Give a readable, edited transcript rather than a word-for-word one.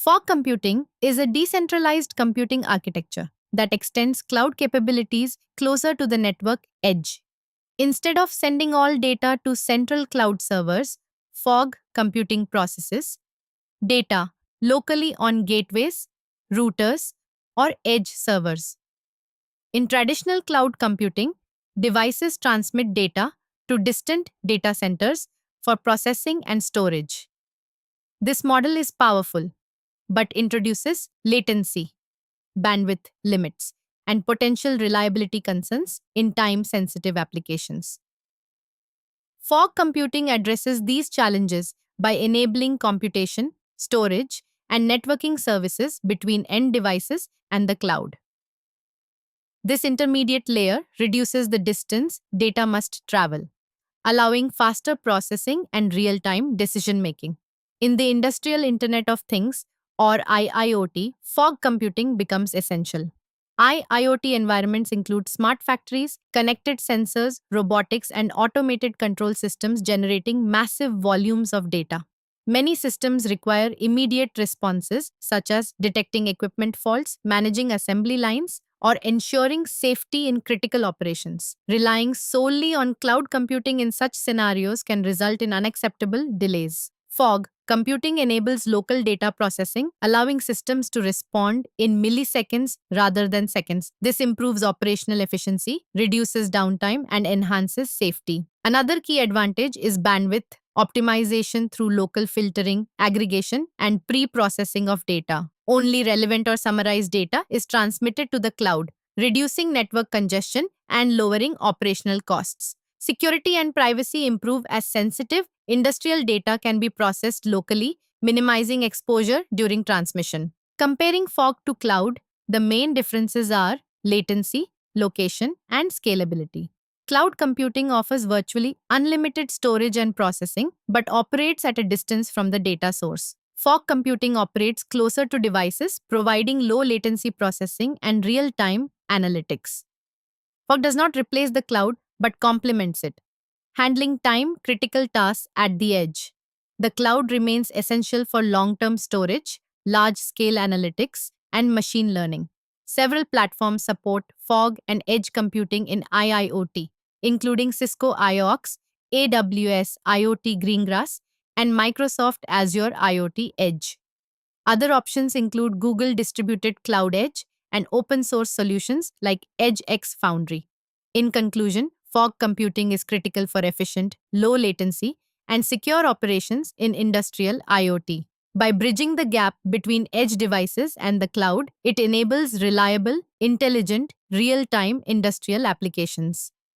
Fog computing is a decentralized computing architecture that extends cloud capabilities closer to the network edge. Instead of sending all data to central cloud servers, fog computing processes data locally on gateways, routers, or edge servers. In traditional cloud computing, devices transmit data to distant data centers for processing and storage. This model is powerful but introduces latency, bandwidth limits, and potential reliability concerns in time sensitive applications. Fog computing addresses these challenges by enabling computation, storage, and networking services between end devices and the cloud. This intermediate layer reduces the distance data must travel, allowing faster processing and real time decision making. In the Industrial Internet of Things, or IIoT, fog computing becomes essential. IIoT environments include smart factories, connected sensors, robotics, and automated control systems generating massive volumes of data. Many systems require immediate responses, such as detecting equipment faults, managing assembly lines, or ensuring safety in critical operations. Relying solely on cloud computing in such scenarios can result in unacceptable delays. Fog computing enables local data processing, allowing systems to respond in milliseconds rather than seconds. This improves operational efficiency, reduces downtime, and enhances safety. Another key advantage is bandwidth optimization through local filtering, aggregation, and pre processing of data. Only relevant or summarized data is transmitted to the cloud, reducing network congestion and lowering operational costs. Security and privacy improve as sensitive industrial data can be processed locally, minimizing exposure during transmission. Comparing fog to cloud, the main differences are latency, location, and scalability. Cloud computing offers virtually unlimited storage and processing, but operates at a distance from the data source. Fog computing operates closer to devices, providing low latency processing and real time analytics. Fog does not replace the cloud but complements it, handling time critical tasks at the edge. The cloud remains essential for long term storage, large scale analytics, and machine learning. Several platforms support fog and edge computing in IIoT, including Cisco IOX, AWS IoT Greengrass, and Microsoft Azure IoT Edge. Other options include Google Distributed Cloud Edge and open source solutions like EdgeX Foundry. In conclusion, fog computing is critical for efficient, low latency, and secure operations in industrial IoT. By bridging the gap between edge devices and the cloud, it enables reliable, intelligent, real time industrial applications.